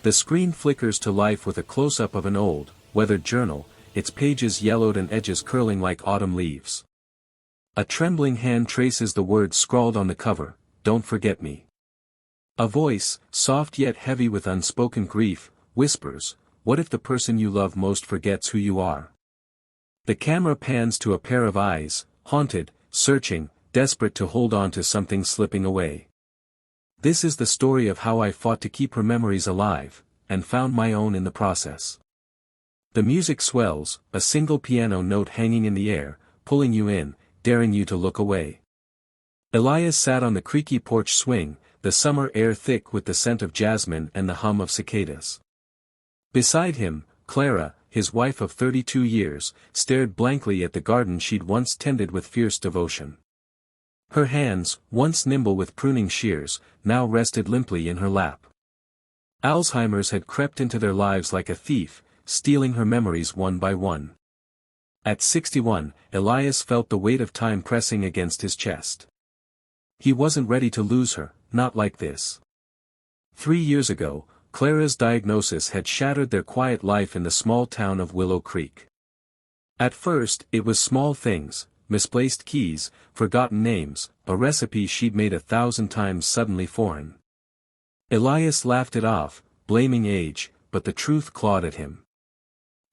The screen flickers to life with a close-up of an old, weathered journal, its pages yellowed and edges curling like autumn leaves. A trembling hand traces the words scrawled on the cover, "Don't forget me." A voice, soft yet heavy with unspoken grief, whispers, "What if the person you love most forgets who you are?" The camera pans to a pair of eyes, haunted, searching, desperate to hold on to something slipping away. This is the story of how I fought to keep her memories alive, and found my own in the process. The music swells, a single piano note hanging in the air, pulling you in, daring you to look away. Elias sat on the creaky porch swing, the summer air thick with the scent of jasmine and the hum of cicadas. Beside him, Clara, his wife of 32 years, stared blankly at the garden she'd once tended with fierce devotion. Her hands, once nimble with pruning shears, now rested limply in her lap. Alzheimer's had crept into their lives like a thief, stealing her memories one by one. At 61, Elias felt the weight of time pressing against his chest. He wasn't ready to lose her, not like this. 3 years ago, Clara's diagnosis had shattered their quiet life in the small town of Willow Creek. At first, it was small things, misplaced keys, forgotten names, a recipe she'd made 1,000 times suddenly foreign. Elias laughed it off, blaming age, but the truth clawed at him.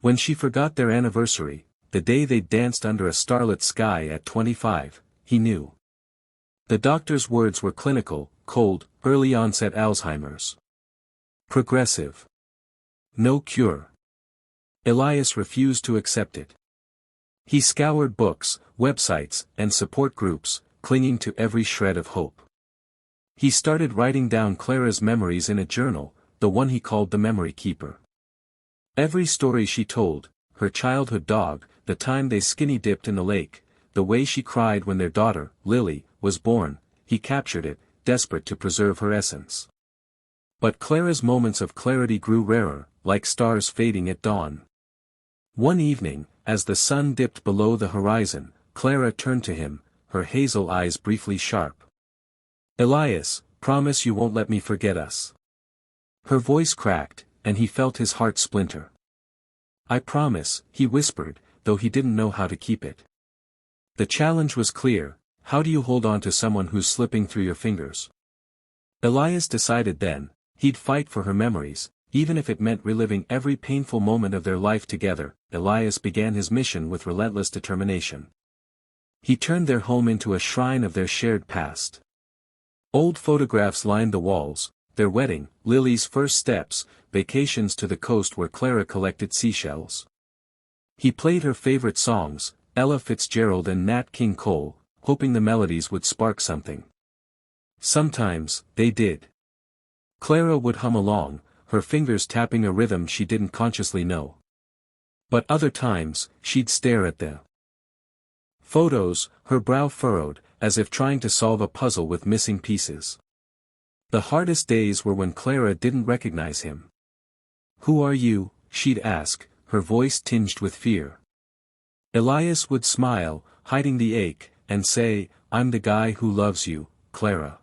When she forgot their anniversary, the day they'd danced under a starlit sky at 25, he knew. The doctor's words were clinical, cold, early-onset Alzheimer's. Progressive. No cure. Elias refused to accept it. He scoured books, websites, and support groups, clinging to every shred of hope. He started writing down Clara's memories in a journal, the one he called the Memory Keeper. Every story she told, her childhood dog, the time they skinny dipped in the lake, the way she cried when their daughter, Lily, was born, he captured it, desperate to preserve her essence. But Clara's moments of clarity grew rarer, like stars fading at dawn. One evening, as the sun dipped below the horizon, Clara turned to him, her hazel eyes briefly sharp. "Elias, promise you won't let me forget us." Her voice cracked, and he felt his heart splinter. "I promise," he whispered, though he didn't know how to keep it. The challenge was clear: how do you hold on to someone who's slipping through your fingers? Elias decided then, he'd fight for her memories, even if it meant reliving every painful moment of their life together. Elias began his mission with relentless determination. He turned their home into a shrine of their shared past. Old photographs lined the walls, their wedding, Lily's first steps, vacations to the coast where Clara collected seashells. He played her favorite songs, Ella Fitzgerald and Nat King Cole, hoping the melodies would spark something. Sometimes, they did. Clara would hum along, her fingers tapping a rhythm she didn't consciously know. But other times, she'd stare at the photos, her brow furrowed, as if trying to solve a puzzle with missing pieces. The hardest days were when Clara didn't recognize him. "Who are you?" she'd ask, her voice tinged with fear. Elias would smile, hiding the ache, and say, "I'm the guy who loves you, Clara.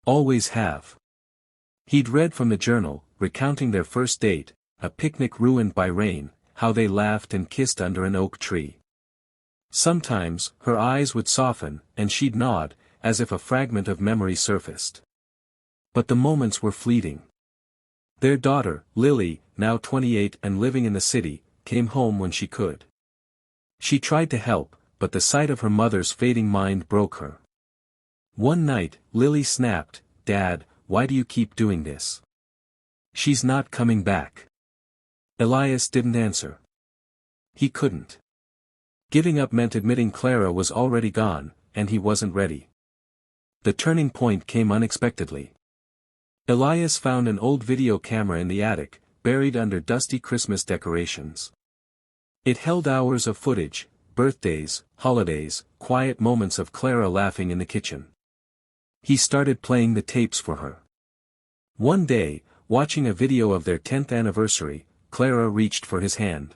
Always have." He'd read from the journal, recounting their first date, a picnic ruined by rain, how they laughed and kissed under an oak tree. Sometimes, her eyes would soften, and she'd nod, as if a fragment of memory surfaced. But the moments were fleeting. Their daughter, Lily, now 28 and living in the city, came home when she could. She tried to help, but the sight of her mother's fading mind broke her. One night, Lily snapped, "Dad, why do you keep doing this? She's not coming back." Elias didn't answer. He couldn't. Giving up meant admitting Clara was already gone, and he wasn't ready. The turning point came unexpectedly. Elias found an old video camera in the attic, buried under dusty Christmas decorations. It held hours of footage, birthdays, holidays, quiet moments of Clara laughing in the kitchen. He started playing the tapes for her. One day, watching a video of their 10th anniversary, Clara reached for his hand.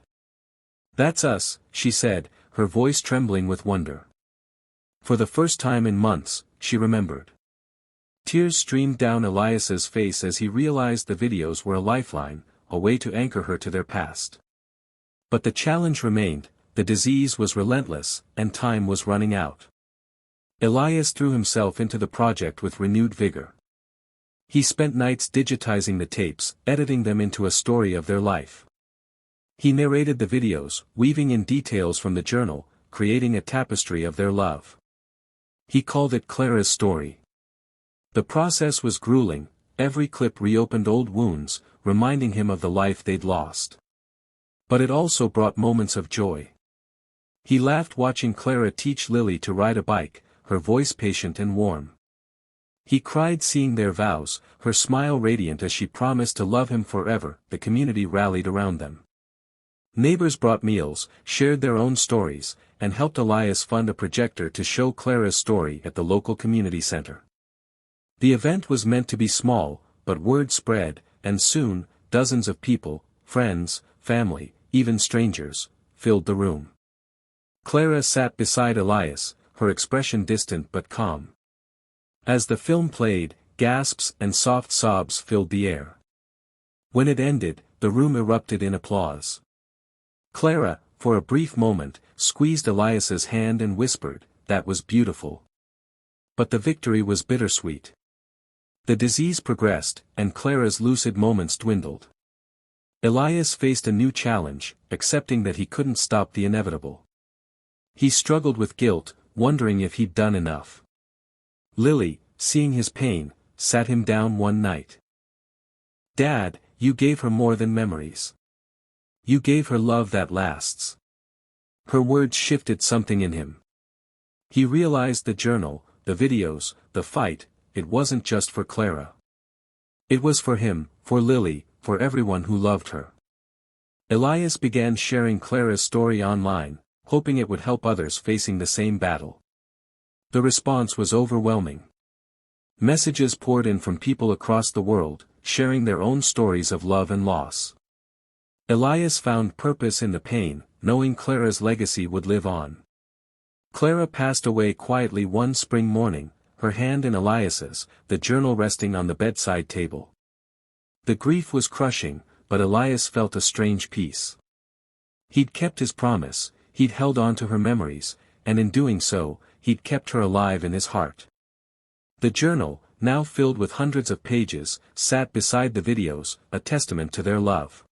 "That's us," she said, her voice trembling with wonder. For the first time in months, she remembered. Tears streamed down Elias's face as he realized the videos were a lifeline, a way to anchor her to their past. But the challenge remained, the disease was relentless, and time was running out. Elias threw himself into the project with renewed vigor. He spent nights digitizing the tapes, editing them into a story of their life. He narrated the videos, weaving in details from the journal, creating a tapestry of their love. He called it Clara's story. The process was grueling, every clip reopened old wounds, reminding him of the life they'd lost. But it also brought moments of joy. He laughed watching Clara teach Lily to ride a bike, her voice patient and warm. He cried seeing their vows, her smile radiant as she promised to love him forever. The community rallied around them. Neighbors brought meals, shared their own stories, and helped Elias fund a projector to show Clara's story at the local community center. The event was meant to be small, but word spread, and soon, dozens of people, friends, family, even strangers, filled the room. Clara sat beside Elias, her expression distant but calm. As the film played, gasps and soft sobs filled the air. When it ended, the room erupted in applause. Clara, for a brief moment, squeezed Elias's hand and whispered, "That was beautiful." But the victory was bittersweet. The disease progressed, and Clara's lucid moments dwindled. Elias faced a new challenge, accepting that he couldn't stop the inevitable. He struggled with guilt, wondering if he'd done enough. Lily, seeing his pain, sat him down one night. "Dad, you gave her more than memories. You gave her love that lasts." Her words shifted something in him. He realized the journal, the videos, the fight, it wasn't just for Clara. It was for him, for Lily, for everyone who loved her. Elias began sharing Clara's story online, hoping it would help others facing the same battle. The response was overwhelming. Messages poured in from people across the world, sharing their own stories of love and loss. Elias found purpose in the pain, knowing Clara's legacy would live on. Clara passed away quietly one spring morning, her hand in Elias's, the journal resting on the bedside table. The grief was crushing, but Elias felt a strange peace. He'd kept his promise, he'd held on to her memories, and in doing so, he'd kept her alive in his heart. The journal, now filled with hundreds of pages, sat beside the videos, a testament to their love.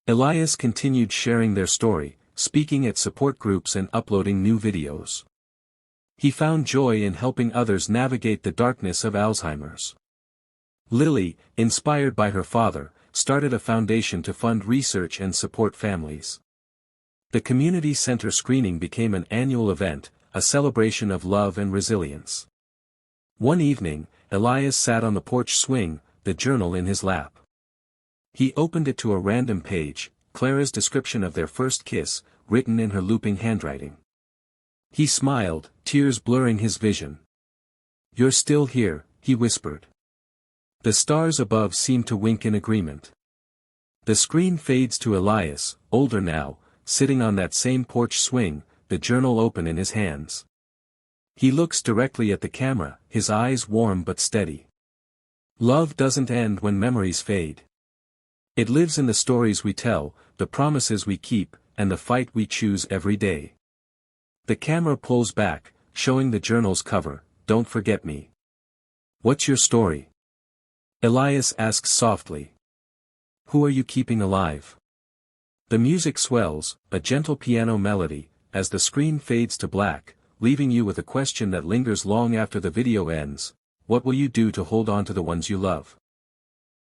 Elias continued sharing their story, speaking at support groups and uploading new videos. He found joy in helping others navigate the darkness of Alzheimer's. Lily, inspired by her father, started a foundation to fund research and support families. The community center screening became an annual event, a celebration of love and resilience. One evening, Elias sat on the porch swing, the journal in his lap. He opened it to a random page, Clara's description of their first kiss, written in her looping handwriting. He smiled, tears blurring his vision. "You're still here," he whispered. The stars above seemed to wink in agreement. The screen fades to Elias, older now, sitting on that same porch swing, the journal open in his hands. He looks directly at the camera, his eyes warm but steady. Love doesn't end when memories fade. It lives in the stories we tell, the promises we keep, and the fight we choose every day. The camera pulls back, showing the journal's cover, "Don't forget me." "What's your story?" Elias asks softly. "Who are you keeping alive?" The music swells, a gentle piano melody, as the screen fades to black, leaving you with a question that lingers long after the video ends: what will you do to hold on to the ones you love?